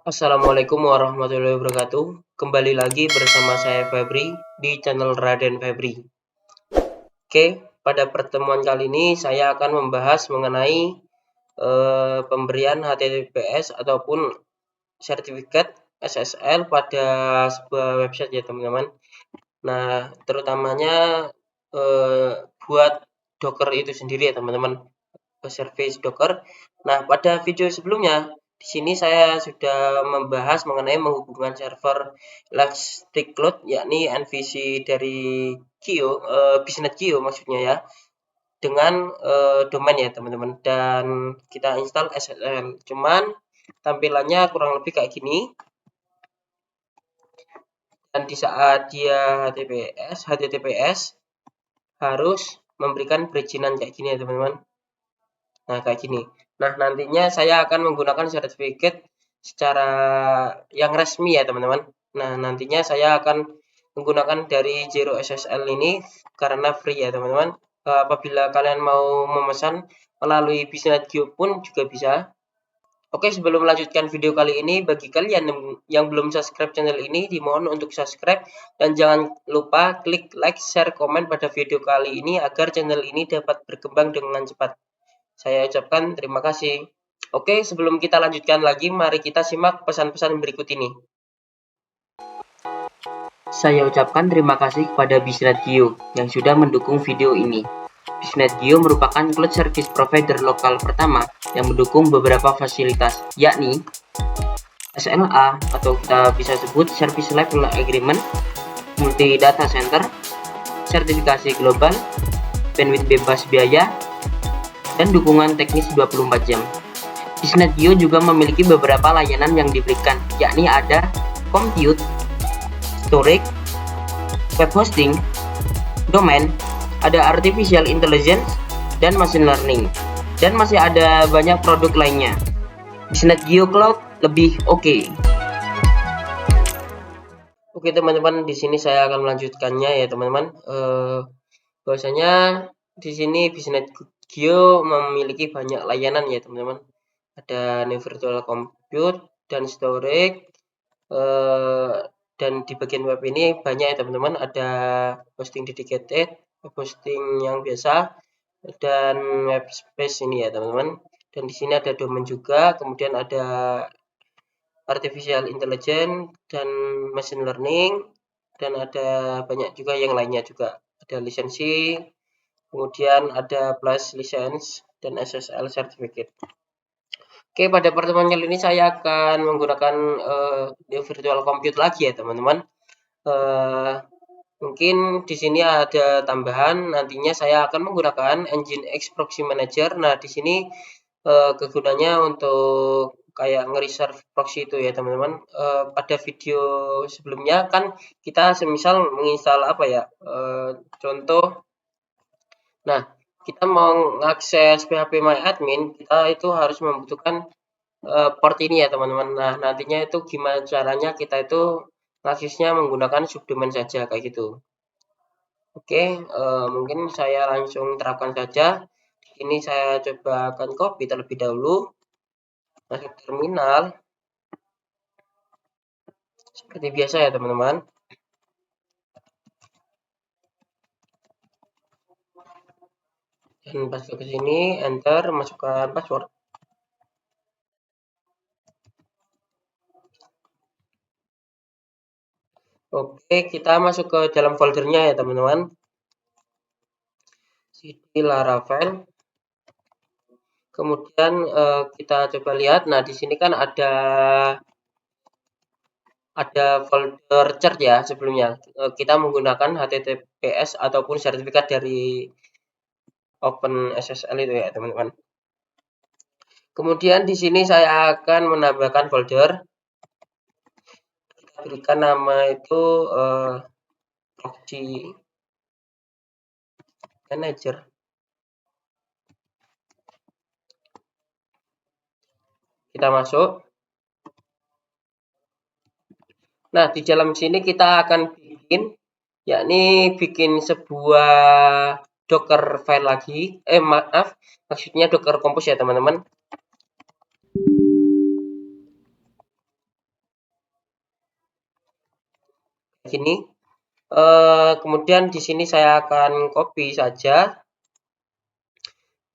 Assalamualaikum warahmatullahi wabarakatuh. Kembali lagi bersama saya Febri di channel Raden Febri. Oke, pada pertemuan kali ini saya akan membahas mengenai pemberian HTTPS ataupun sertifikat SSL pada sebuah website ya teman-teman. Nah, terutamanya buat Docker itu sendiri ya teman-teman, service Docker. Nah, pada video sebelumnya di sini saya sudah membahas mengenai menghubungkan server Elastic Cloud yakni NVC dari Geo, Business Geo maksudnya ya, dengan domain ya teman-teman, dan kita install SSL. Cuman tampilannya kurang lebih kayak gini. Dan di saat dia HTTPS harus memberikan perizinan kayak gini ya teman-teman. Nah, kayak gini. Nah, nantinya saya akan menggunakan sertifikat secara yang resmi ya, teman-teman. Nah, nantinya saya akan menggunakan dari Zero SSL ini karena free ya, teman-teman. Apabila kalian mau memesan melalui Business Geo pun juga bisa. Oke, sebelum melanjutkan video kali ini, bagi kalian yang belum subscribe channel ini, dimohon untuk subscribe dan jangan lupa klik like, share, komen pada video kali ini agar channel ini dapat berkembang dengan cepat. Saya ucapkan terima kasih. Oke, sebelum kita lanjutkan lagi, mari kita simak pesan-pesan berikut ini. Saya ucapkan terima kasih kepada Business Geo yang sudah mendukung video ini. Business Geo merupakan cloud service provider lokal pertama yang mendukung beberapa fasilitas, yakni SLA atau kita bisa sebut Service Level Agreement, Multi Data Center, sertifikasi global, bandwidth bebas biaya, dan dukungan teknis 24 jam. Business Geo juga memiliki beberapa layanan yang diberikan, yakni ada compute, storage, web hosting, domain, ada artificial intelligence, dan machine learning. Dan masih ada banyak produk lainnya. Business Geo Cloud lebih oke. Oke teman-teman, di sini saya akan melanjutkannya ya teman-teman. Bahwasanya di sini Business Geo memiliki banyak layanan ya teman-teman. Ada virtual compute dan storage, dan di bagian web ini banyak ya teman-teman. Ada hosting dedicated, hosting yang biasa, dan web space ini ya teman-teman. Dan di sini ada domain juga, kemudian ada artificial intelligence dan machine learning, dan ada banyak juga yang lainnya juga. Ada lisensi, kemudian ada plus license dan SSL certificate. Oke, pada pertemuan kali ini saya akan menggunakan virtual compute lagi ya teman-teman. Mungkin di sini ada tambahan, nantinya saya akan menggunakan Nginx Proxy Manager. Nah, di sini kegunaannya untuk kayak nge-reserve proxy itu ya teman-teman. Pada video sebelumnya kan kita semisal menginstal apa ya, contoh. Nah, kita mau mengakses phpMyAdmin, kita itu harus membutuhkan port ini ya teman-teman. Nah, nantinya itu gimana caranya kita itu aksesnya menggunakan subdomain saja kayak gitu. Oke, mungkin saya langsung terapkan saja. Ini saya coba akan copy terlebih dahulu, masuk terminal. Seperti biasa ya teman-teman. Dan masuk ke sini, enter, masukkan password. Oke, kita masuk ke dalam foldernya ya teman-teman. CD Laravel. Kemudian kita coba lihat. Nah, di sini kan ada folder chart ya sebelumnya. Kita menggunakan HTTPS ataupun sertifikat dari OpenSSL itu ya teman-teman. Kemudian di sini saya akan menambahkan folder. Kita berikan nama itu proxy manager. Kita masuk. Nah, di dalam sini kita akan bikin sebuah Docker file lagi. Maksudnya Docker Compose ya teman-teman. gini. Kemudian di sini saya akan copy saja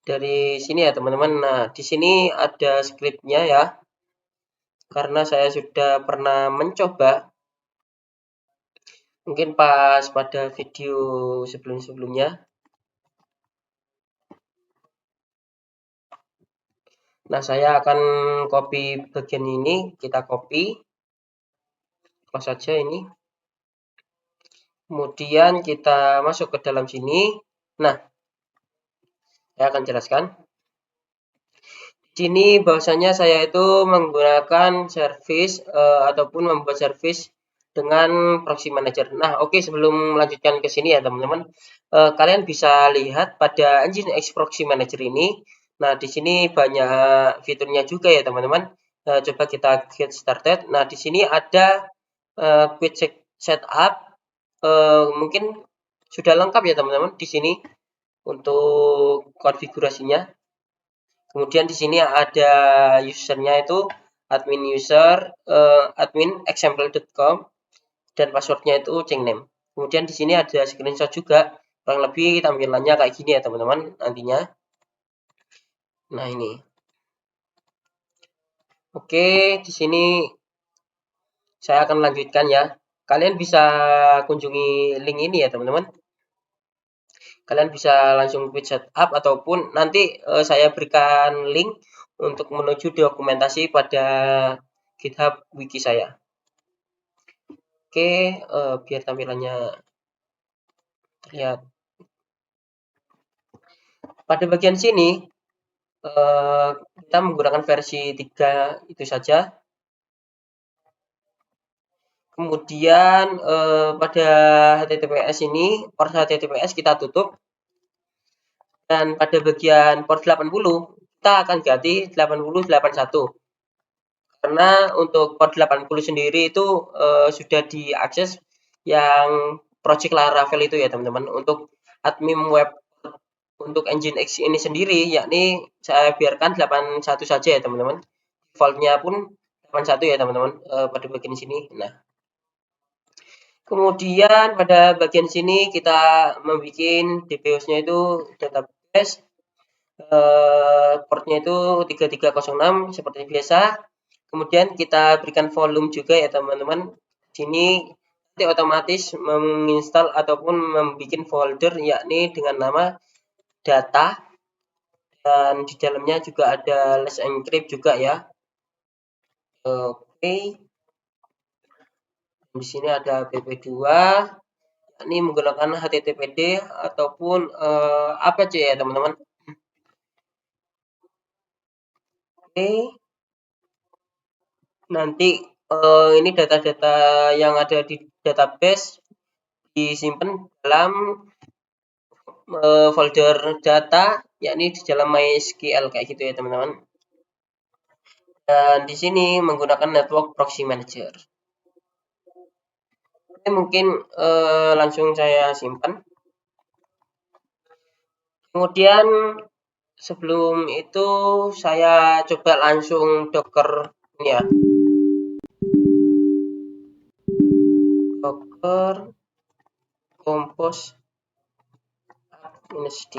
dari sini ya teman-teman. Nah, di sini ada scriptnya ya, karena saya sudah pernah mencoba, mungkin pas pada video sebelum-sebelumnya. Nah, saya akan copy bagian ini, kita copy, close saja ini. Kemudian kita masuk ke dalam sini. Nah, saya akan jelaskan. Di sini bahwasanya saya itu menggunakan service ataupun membuat service dengan proxy manager. Nah, oke, sebelum melanjutkan ke sini ya teman-teman, kalian bisa lihat pada Nginx Proxy Manager ini. Nah, di sini banyak fiturnya juga ya teman-teman. Coba kita get started. Nah, di sini ada quick setup. Mungkin sudah lengkap ya teman-teman di sini untuk konfigurasinya. Kemudian di sini ada usernya itu admin user, admin example.com, dan passwordnya itu cname. Kemudian di sini ada screenshot juga, kurang lebih tampilannya kayak gini ya teman-teman nantinya. Nah ini, oke, di sini saya akan lanjutkan ya. Kalian bisa kunjungi link ini ya teman-teman. Kalian bisa langsung quick setup ataupun nanti saya berikan link untuk menuju dokumentasi pada GitHub wiki saya. Oke, biar tampilannya terlihat. Pada bagian sini kita menggunakan versi 3 itu saja. Kemudian pada HTTPS ini, port HTTPS kita tutup. Dan pada bagian port 80, kita akan ganti 8081. Karena untuk port 80 sendiri itu sudah diakses yang project Laravel itu ya teman-teman. Untuk admin web untuk Nginx ini sendiri, yakni saya biarkan 81 saja ya teman-teman. Defaultnya pun 81 ya teman-teman pada bagian sini. Nah, kemudian pada bagian sini kita membuat DB-host-nya itu database, portnya itu 3306 seperti biasa. Kemudian kita berikan volume juga ya teman-teman. Sini nanti otomatis menginstal ataupun membuat folder yakni dengan nama data, dan di dalamnya juga ada let's encrypt juga ya. Oke. Di sini ada PP2, ini menggunakan HTTPD ataupun APC ya teman-teman. Oke. Nanti ini data-data yang ada di database disimpan dalam folder data, yakni di dalam MySQL kayak gitu ya teman-teman. Dan di sini menggunakan network proxy manager. Oke, mungkin langsung saya simpan. Kemudian sebelum itu saya coba langsung docker ini ya. Docker compose -d.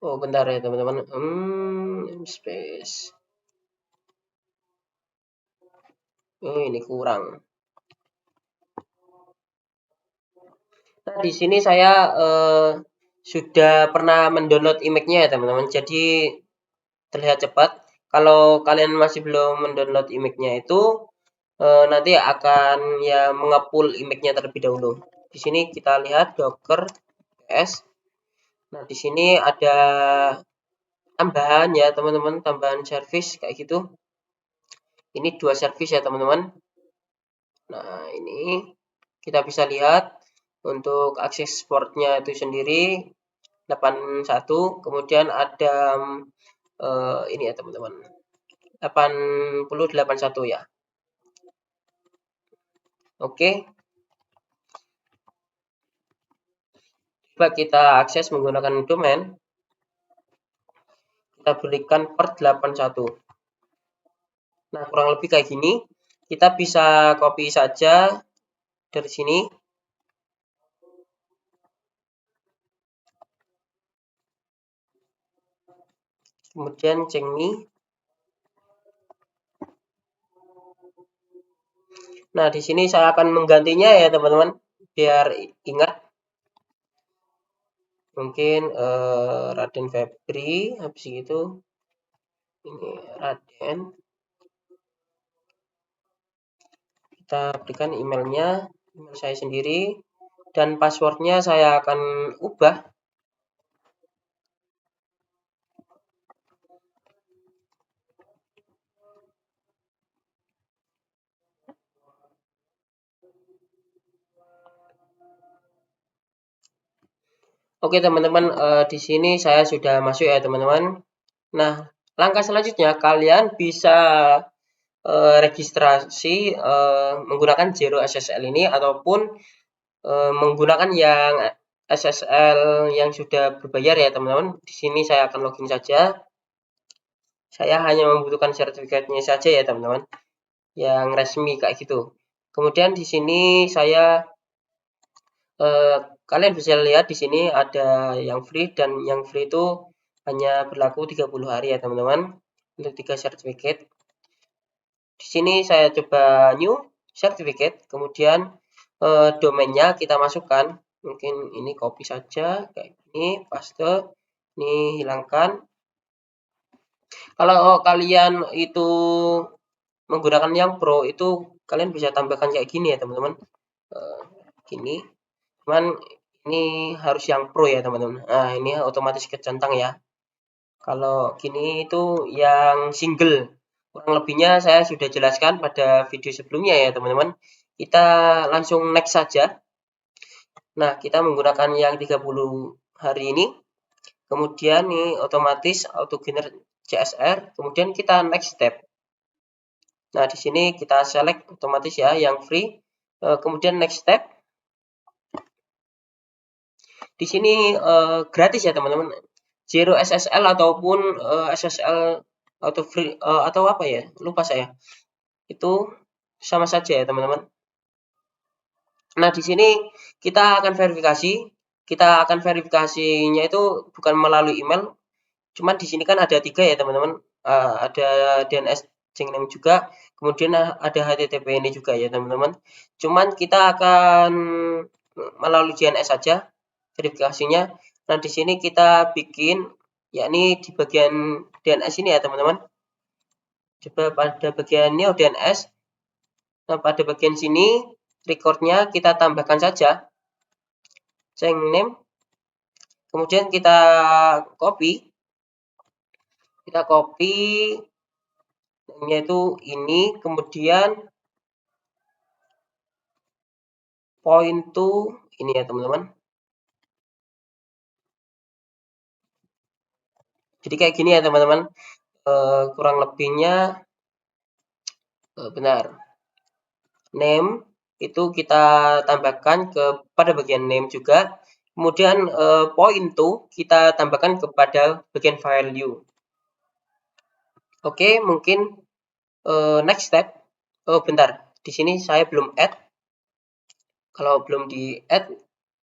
Oh, bentar ya teman-teman. Space. Oh, ini kurang. Nah, di sini saya sudah pernah mendownload image-nya ya teman-teman. Jadi terlihat cepat. Kalau kalian masih belum mendownload image-nya itu nanti akan ya mengepul image-nya terlebih dahulu. Di sini kita lihat docker ps. Nah, di sini ada tambahan ya teman-teman, tambahan service kayak gitu. Ini 2 service ya teman-teman. Nah, ini kita bisa lihat untuk akses portnya itu sendiri 81, kemudian ada ini ya teman-teman, 8081 ya. Oke. Coba kita akses menggunakan domain. Kita berikan port 81. Nah, kurang lebih kayak gini. Kita bisa copy saja dari sini. Kemudian Chengmi. Nah, di sini saya akan menggantinya ya teman-teman, biar ingat. Mungkin Raden Febri, habis itu ini Raden. Kita berikan emailnya, email saya sendiri, dan passwordnya saya akan ubah. Oke teman-teman, di sini saya sudah masuk ya teman-teman. Nah, langkah selanjutnya kalian bisa registrasi menggunakan Zero SSL ini ataupun menggunakan yang SSL yang sudah berbayar ya teman-teman. Di sini saya akan login saja. Saya hanya membutuhkan sertifikatnya saja ya teman-teman, yang resmi kayak gitu. Kemudian di sini saya kalian bisa lihat di sini ada yang free, dan yang free itu hanya berlaku 30 hari ya teman-teman untuk 3 sertifikat. Di sini saya coba new certificate, kemudian domainnya kita masukkan. Mungkin ini copy saja kayak ini, paste, ini hilangkan. Kalau kalian itu menggunakan yang pro, itu kalian bisa tambahkan kayak gini ya teman-teman, gini. Cuman ini harus yang pro ya teman-teman. Nah, ini otomatis kecentang ya. Kalau gini itu yang single. Kurang lebihnya saya sudah jelaskan pada video sebelumnya ya teman-teman. Kita langsung next saja. Nah, kita menggunakan yang 30 hari ini. Kemudian ini otomatis auto generate CSR. Kemudian kita next step. Nah, di sini kita select otomatis ya yang free. Kemudian next step. Di sini gratis ya teman-teman. Zero SSL ataupun SSL atau free atau apa ya? Lupa saya. Itu sama saja ya teman-teman. Nah, di sini kita akan verifikasi. Kita akan verifikasinya itu bukan melalui email. Cuman di sini kan ada 3 ya teman-teman. Ada DNS Jengnem juga. Kemudian ada HTTP ini juga ya teman-teman. Cuman kita akan melalui DNS saja verifikasinya. Nah, di sini kita bikin, yakni di bagian DNS ini ya teman-teman. Coba pada bagian ini DNS. Nah, pada bagian sini recordnya kita tambahkan saja Jengnem. Kemudian kita copy. Kita copy yaitu ini, kemudian point to ini ya teman-teman. Jadi kayak gini ya teman-teman, kurang lebihnya benar. Name itu kita tambahkan kepada bagian name juga. Kemudian point to kita tambahkan kepada bagian value. Oke, mungkin next step. Oh bentar, di sini saya belum add. Kalau belum di add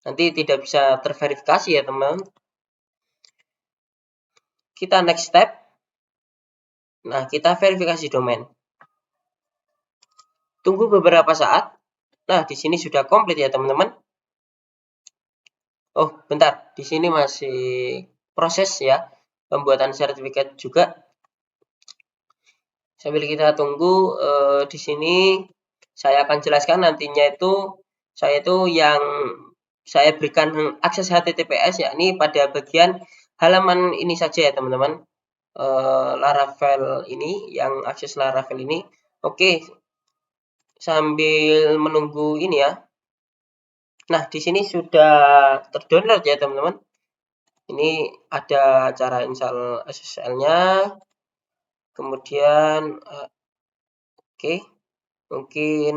nanti tidak bisa terverifikasi ya teman. Kita next step. Nah, kita verifikasi domain. Tunggu beberapa saat. Nah, di sini sudah komplit ya teman-teman. Oh, bentar. Di sini masih proses ya pembuatan sertifikat juga. Sambil kita tunggu, di sini saya akan jelaskan nantinya itu saya itu yang saya berikan akses HTTPS yakni pada bagian halaman ini saja ya teman-teman. Laravel ini yang akses Laravel ini. Oke, sambil menunggu ini ya. Nah, di sini sudah terdownload ya teman-teman. Ini ada cara install SSL-nya. Kemudian oke, mungkin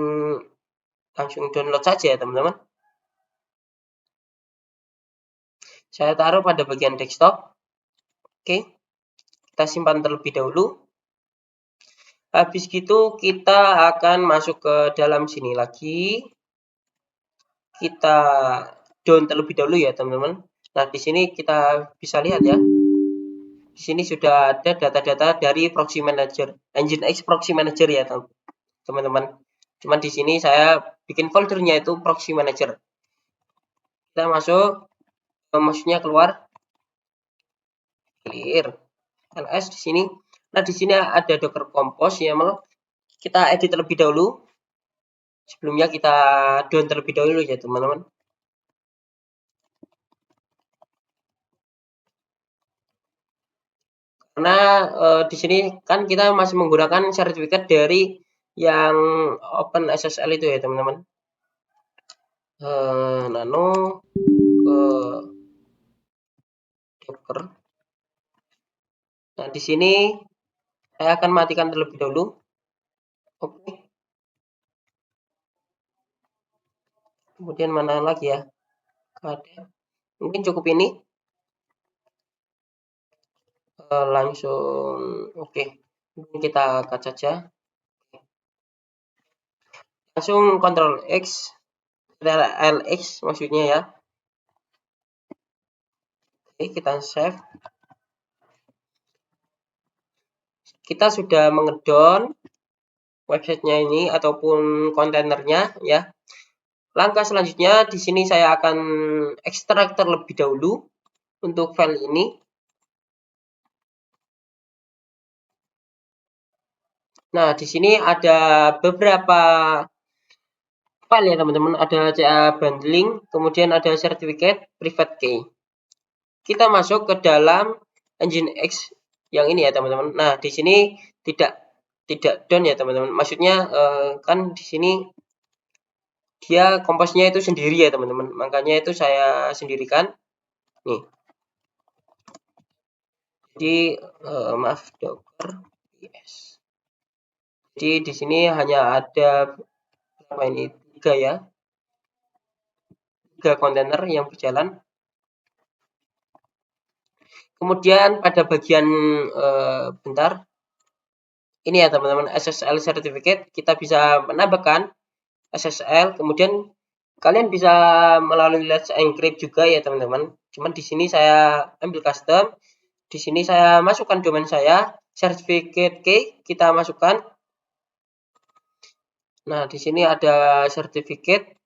langsung download saja ya teman-teman. Saya taruh pada bagian desktop. Oke, kita simpan terlebih dahulu. Habis gitu kita akan masuk ke dalam sini lagi. Kita down terlebih dahulu ya, teman-teman. Nah, di sini kita bisa lihat ya. Di sini sudah ada data-data dari Proxy Manager, Nginx Proxy Manager ya, teman-teman. Cuman di sini saya bikin foldernya itu Proxy Manager. Kita masuk, maksudnya keluar, clear, ls di sini. Nah, di sini ada Docker Compose ya, kita edit terlebih dahulu. Sebelumnya kita down terlebih dahulu ya, teman-teman. Karena di sini kan kita masih menggunakan sertifikat dari yang OpenSSL itu ya, teman-teman. Nano ke Docker. Nah, di sini saya akan matikan terlebih dahulu. Oke. Kemudian mana lagi ya? Mungkin cukup ini. Langsung oke. Mungkin kita cut saja. Langsung Ctrl X, LX maksudnya ya. Oke, kita save. Kita sudah mengedon websitenya ini ataupun kontainernya ya. Langkah selanjutnya di sini saya akan ekstrak terlebih dahulu untuk file ini. Nah, di sini ada beberapa file ya, teman-teman. Ada CA bundling, kemudian ada certificate private key. Kita masuk ke dalam Nginx yang ini ya, teman-teman. Nah, di sini tidak down ya, teman-teman. Maksudnya kan di sini dia komposnya itu sendiri ya, teman-teman. Makanya itu saya sendirikan. Nih. Jadi maaf, Docker yes. Jadi di sini hanya ada berapa ini? 3 ya. 3 kontainer yang berjalan. Kemudian pada bagian bentar. Ini ya, teman-teman, SSL certificate kita bisa menambahkan SSL, kemudian kalian bisa melalui Let's Encrypt juga ya, teman-teman. Cuman di sini saya ambil custom. Di sini saya masukkan domain saya, certificate key kita masukkan. Nah, di sini ada certificate.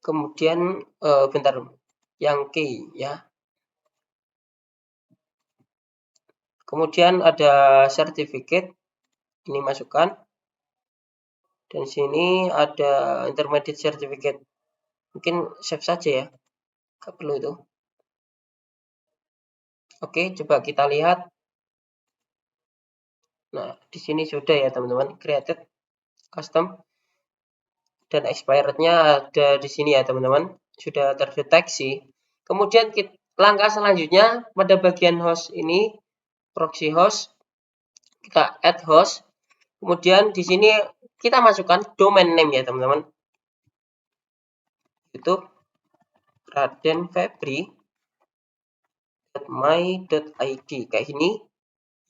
Kemudian bentar, yang key ya. Kemudian ada certificate, ini masukkan. Dan sini ada intermediate certificate. Mungkin save saja ya, nggak perlu itu. Oke, coba kita lihat. Nah, di sini sudah ya, teman-teman, created custom dan expirednya ada di sini ya, teman-teman, sudah terdeteksi. Kemudian langkah selanjutnya pada bagian host ini, proxy host, kita add host. Kemudian di sini kita masukkan domain name ya, teman-teman. YouTube radenfebri.my.id kayak ini.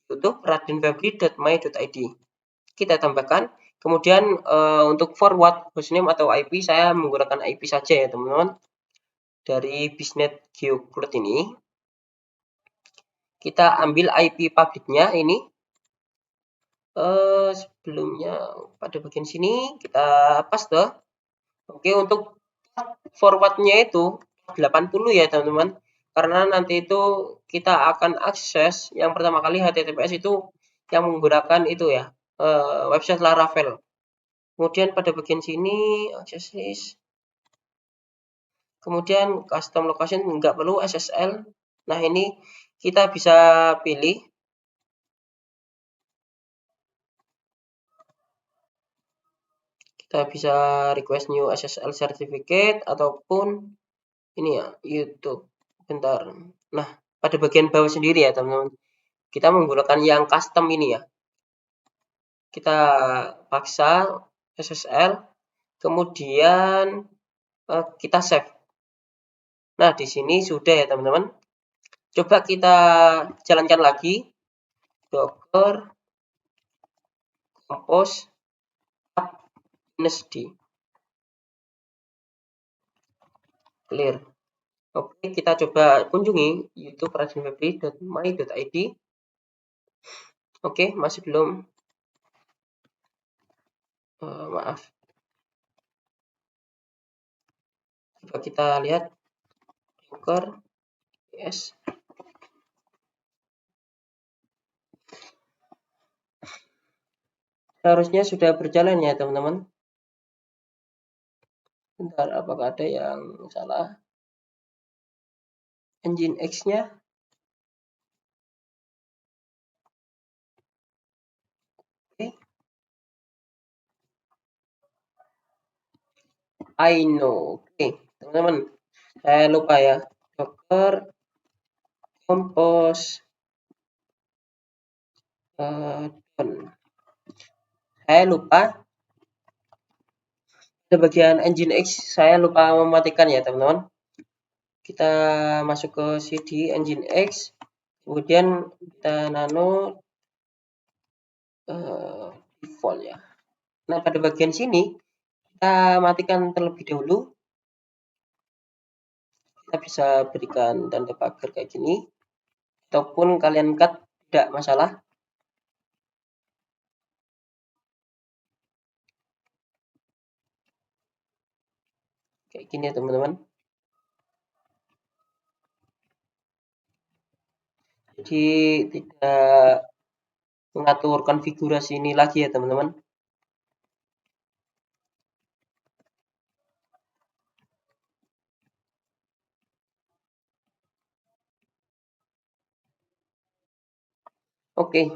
YouTube radenfebri.my.id. Kita tambahkan. Kemudian untuk forward hostname atau IP saya menggunakan IP saja ya, teman-teman. Dari Biznet GeoCloud ini kita ambil IP publiknya ini. Sebelumnya pada bagian sini kita paste. Oke, untuk forwardnya itu 80 ya, teman-teman. Karena nanti itu kita akan akses yang pertama kali HTTPS itu yang menggunakan itu ya, website Laravel. Kemudian pada bagian sini akses, kemudian custom location nggak perlu SSL. Nah, ini kita bisa pilih. Kita bisa request new SSL certificate ataupun ini ya, YouTube. Bentar. Nah, pada bagian bawah sendiri ya, teman-teman. Kita menggunakan yang custom ini ya. Kita paksa SSL, kemudian kita save. Nah, di sini sudah ya, teman-teman. Coba kita jalankan lagi. Docker compose up -d. Clear. Oke, kita coba kunjungi YouTube radenfebri.my.id. Oke, masih belum. Maaf. Coba kita lihat Docker yes. Harusnya sudah berjalan ya, teman-teman. Bentar, apakah ada yang salah? Nginx-nya. Oke. I know. Oke, teman-teman. Saya lupa ya. Docker compose saya lupa. Di bagian Nginx saya lupa mematikan ya, teman-teman. Kita masuk ke cd Nginx, kemudian kita nano default ya. Nah, pada bagian sini kita matikan terlebih dahulu. Kita bisa berikan tanda pagar kayak gini, ataupun kalian cut, tidak masalah. Kayak gini ya, teman-teman. Jadi tidak mengatur konfigurasi ini lagi ya, teman-teman. Oke.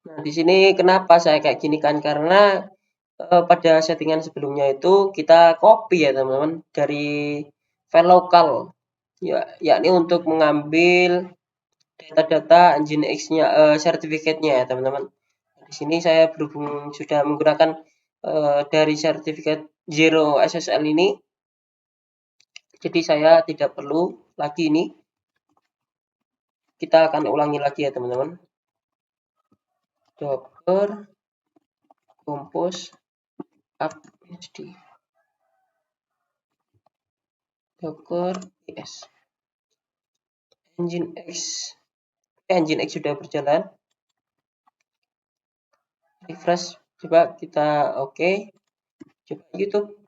Nah, di sini kenapa saya kayak gini kan, karena pada settingan sebelumnya itu kita copy ya, teman-teman, dari file lokal ya, yakni untuk mengambil data-data Nginx-nya, sertifikatnya ya, teman-teman. Di sini saya berhubung sudah menggunakan dari sertifikat Zero SSL ini, jadi saya tidak perlu lagi ini. Kita akan ulangi lagi ya, teman-teman. Docker compose up -d. Docker yes. Nginx sudah berjalan. Refresh, coba kita oke. Coba YouTube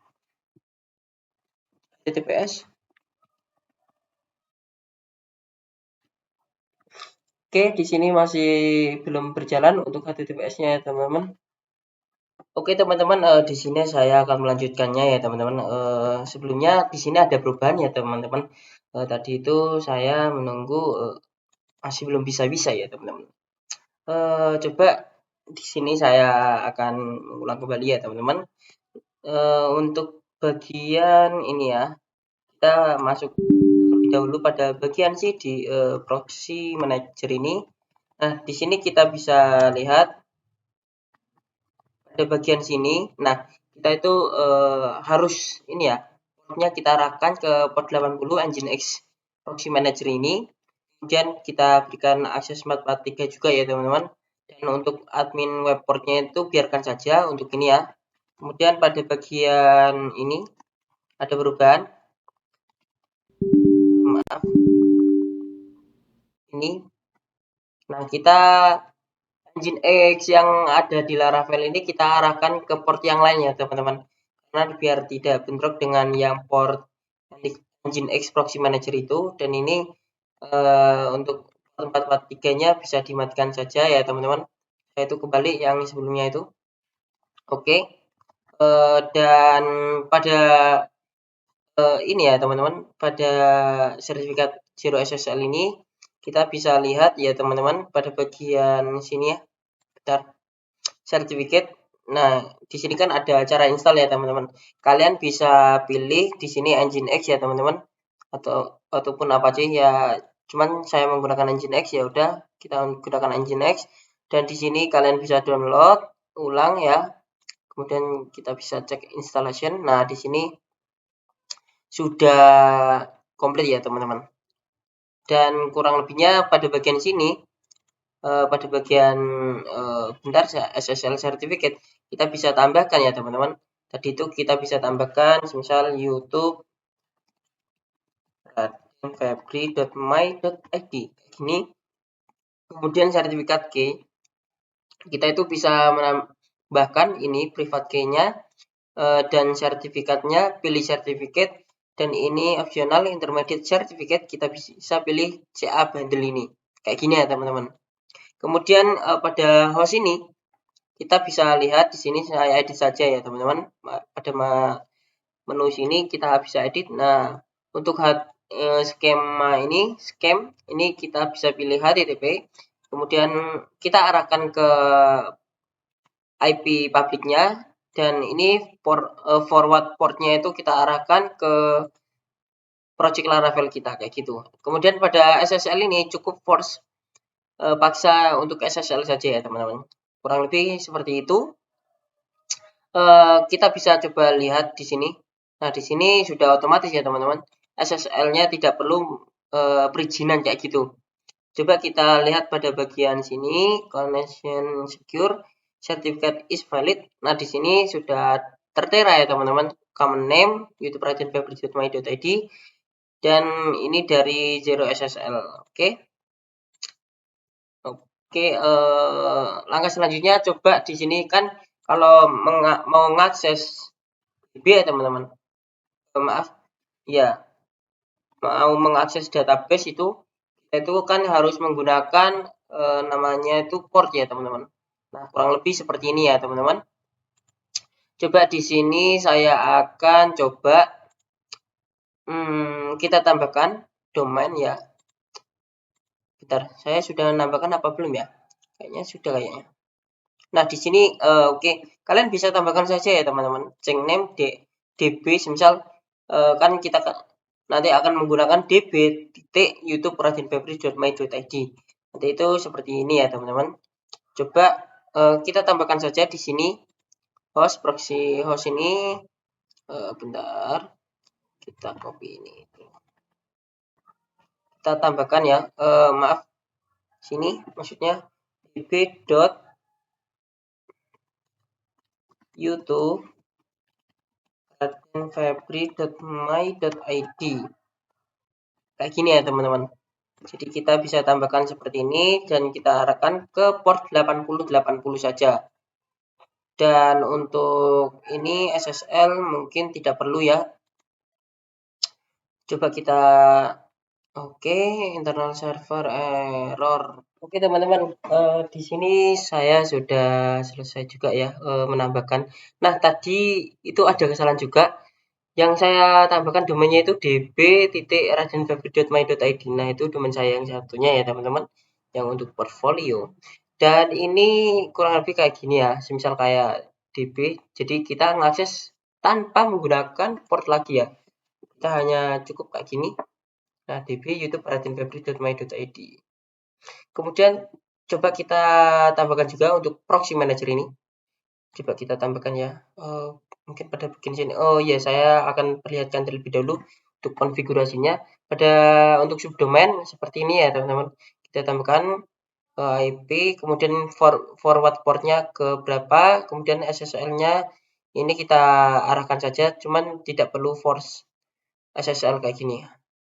HTTPS. Oke, di sini masih belum berjalan untuk HTTPS-nya ya, teman-teman. Oke, teman-teman, di sini saya akan melanjutkannya ya, teman-teman. Sebelumnya di sini ada perubahan ya, teman-teman. Tadi itu saya menunggu masih belum bisa-bisa ya, teman-teman. Coba di sini saya akan mengulang kembali ya, teman-teman. Untuk bagian ini ya, kita masuk terlebih dahulu pada bagian C di proxy manager ini. Nah, di sini kita bisa lihat pada bagian sini. Nah, kita itu harus ini ya, portnya kita arahkan ke port 80 Nginx proxy manager ini. Kemudian kita berikan akses 443 juga ya, teman-teman. Dan untuk admin web portnya itu biarkan saja untuk ini ya. Kemudian pada bagian ini ada perubahan. Maaf. Ini. Nah, kita Nginx yang ada di Laravel ini kita arahkan ke port yang lain ya, teman-teman. Karena biar tidak bentrok dengan yang port Nginx proxy manager itu. Dan ini untuk 443-nya bisa dimatikan saja ya, teman-teman. Saya itu kembali yang sebelumnya itu. Oke. Dan pada ini ya, teman-teman, pada sertifikat Zero SSL ini kita bisa lihat ya, teman-teman, pada bagian sini ya. Bentar. Sertifikat. Nah, di sini kan ada cara install ya, teman-teman. Kalian bisa pilih di sini Nginx ya, teman-teman, ataupun apa aja ya. Cuman saya menggunakan Nginx, ya udah kita menggunakan Nginx. Dan di sini kalian bisa download ulang ya. Kemudian kita bisa cek installation. Nah, di sini sudah komplit ya, teman-teman. Dan kurang lebihnya pada bagian sini pada bagian bentar SSL certificate kita bisa tambahkan ya teman-teman. Tadi itu kita bisa tambahkan misal YouTube radenfebri.my.id gini. Kemudian sertifikat key kita itu bisa menambahkan ini private key-nya dan sertifikatnya, pilih certificate, dan ini optional intermediate certificate, kita bisa pilih CA bundle ini kayak gini ya teman-teman. Kemudian pada host ini kita bisa lihat di sini saya edit saja ya teman-teman. Pada menu sini kita bisa edit. Nah, untuk skema ini kita bisa pilih HTTP, kemudian kita arahkan ke IP publiknya, dan ini forward portnya itu kita arahkan ke project Laravel kita kayak gitu. Kemudian pada SSL ini cukup force paksa untuk SSL saja ya teman-teman. Kurang lebih seperti itu. Kita bisa coba lihat di sini. Nah, di sini sudah otomatis ya teman-teman. SSL-nya tidak perlu perizinan kayak gitu. Coba kita lihat pada bagian sini, connection secure, certificate is valid. Nah, di sini sudah tertera ya teman-teman. Common name, youtube.radenfebri.my.id, dan ini dari Zero SSL. Oke. Oke, langkah selanjutnya coba di sini kan kalau mau mengakses DB ya teman-teman. Maaf, ya, mau mengakses database itu kita itu kan harus menggunakan namanya itu port ya teman-teman. Nah, kurang lebih seperti ini ya teman-teman. Coba di sini saya akan coba kita tambahkan domain ya. Bentar, saya sudah menambahkan apa belum ya? Kayaknya sudah kayaknya. Nah, di sini oke, kalian bisa tambahkan saja ya teman-teman. Change name db misal kan kita nanti akan menggunakan db.youtube.radenfebri.my.id. Nanti itu seperti ini ya teman-teman. Coba kita tambahkan saja di sini host proxy host ini bentar. Kita copy ini. Kita tambahkan ya. Maaf. Sini maksudnya db.youtube radenfebri.my.id kayak gini ya teman-teman. Jadi kita bisa tambahkan seperti ini dan kita arahkan ke port 8080 saja. Dan untuk ini SSL mungkin tidak perlu ya. Coba kita oke, internal server error. Oke teman-teman, di sini saya sudah selesai juga ya menambahkan. Nah, tadi itu ada kesalahan juga. Yang saya tambahkan domainnya itu db.radenfebri.my.id. Nah, itu domain saya yang satunya ya teman-teman, yang untuk portfolio. Dan ini kurang lebih kayak gini ya, semisal kayak db. Jadi kita ngakses tanpa menggunakan port lagi ya. Kita hanya cukup kayak gini. Nah, db youtube.radenfebri.my.id. Kemudian coba kita tambahkan juga untuk proxy manager ini. Coba kita tambahkan ya. Mungkin pada bagian sini. Oh iya, saya akan perlihatkan terlebih dahulu untuk konfigurasinya. Untuk subdomain seperti ini ya teman-teman. Kita tambahkan IP, kemudian forward portnya ke berapa, kemudian SSL-nya ini kita arahkan saja, cuman tidak perlu force SSL kayak gini.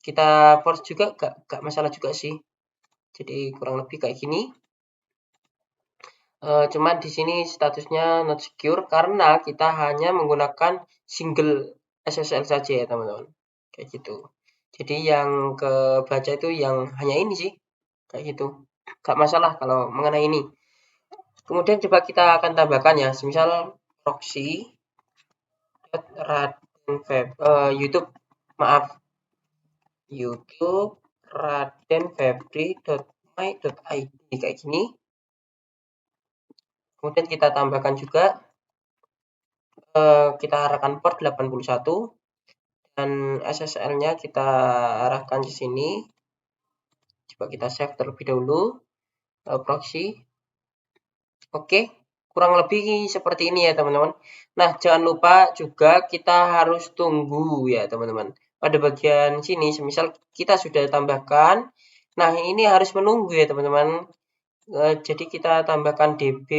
Kita force juga gak masalah juga sih. Jadi kurang lebih kayak gini. Cuman di sini statusnya not secure karena kita hanya menggunakan single SSL saja ya teman-teman. Kayak gitu. Jadi yang kebaca itu yang hanya ini sih. Kayak gitu. Gak masalah kalau mengenai ini. Kemudian coba kita akan tambahkan ya. Misal proxy YouTube, maaf. YouTube radenfebri.my.id kayak gini. Kemudian kita tambahkan juga kita arahkan port 81 dan SSL-nya kita arahkan di sini. Coba kita save terlebih dahulu proxy. Oke, kurang lebih seperti ini ya teman-teman. Nah, jangan lupa juga kita harus tunggu ya teman-teman. Pada bagian sini, semisal kita sudah tambahkan, nah ini harus menunggu ya teman-teman. Jadi kita tambahkan db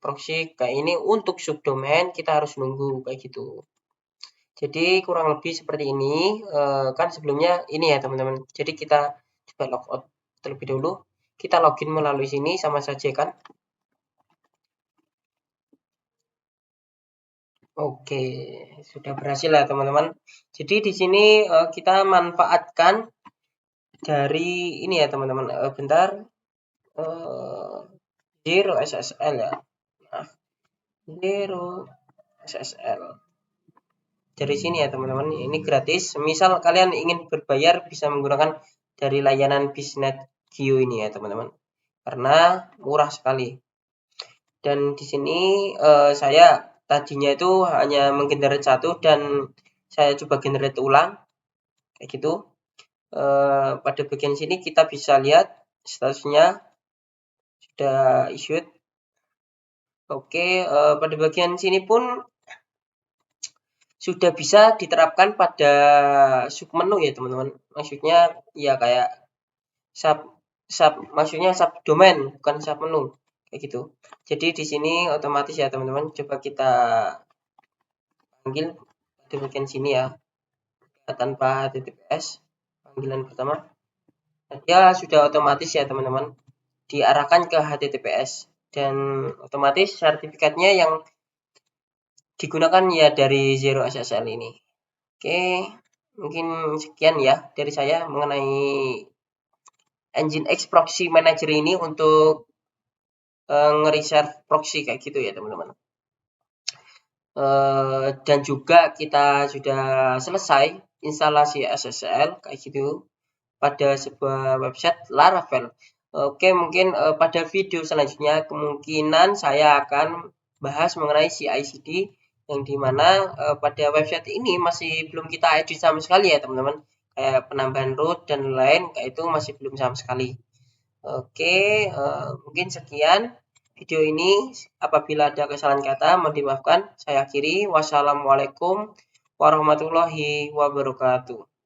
proxy kayak ini. Untuk subdomain kita harus nunggu kayak gitu. Jadi kurang lebih seperti ini. Kan sebelumnya ini ya teman-teman. Jadi kita coba logout terlebih dulu. Kita login melalui sini sama saja kan. Oke, sudah berhasil ya teman-teman. Jadi di sini kita manfaatkan dari ini ya teman-teman. Bentar, Zero SSL ya. Nah, Zero SSL. Dari sini ya teman-teman. Ini gratis. Misal kalian ingin berbayar bisa menggunakan dari layanan Biznet Geo ini ya teman-teman. Karena murah sekali. Dan di sini saya tadinya itu hanya menggenerate satu dan saya coba generate ulang kayak gitu. Pada bagian sini kita bisa lihat statusnya sudah issued. Oke, pada bagian sini pun sudah bisa diterapkan pada submenu ya teman-teman. Maksudnya ya kayak sub sub maksudnya subdomain bukan submenu kayak gitu. Jadi di sini otomatis ya teman-teman. Coba kita panggil di bagian sini ya tanpa HTTPS panggilan pertama. Nah, dia sudah otomatis ya teman-teman diarahkan ke HTTPS dan otomatis sertifikatnya yang digunakan ya dari Zero SSL ini. Oke, mungkin sekian ya dari saya mengenai Nginx Proxy Manager ini untuk nge-reserve proxy kayak gitu ya teman-teman. Dan juga kita sudah selesai instalasi SSL kayak gitu pada sebuah website Laravel. Oke, mungkin pada video selanjutnya kemungkinan saya akan bahas mengenai CI/CD yang dimana pada website ini masih belum kita edit sama sekali ya teman-teman. Kayak penambahan root dan lain kayak itu masih belum sama sekali. Oke, mungkin sekian video ini. Apabila ada kesalahan kata, mohon dimaafkan. Saya akhiri. Wassalamualaikum warahmatullahi wabarakatuh.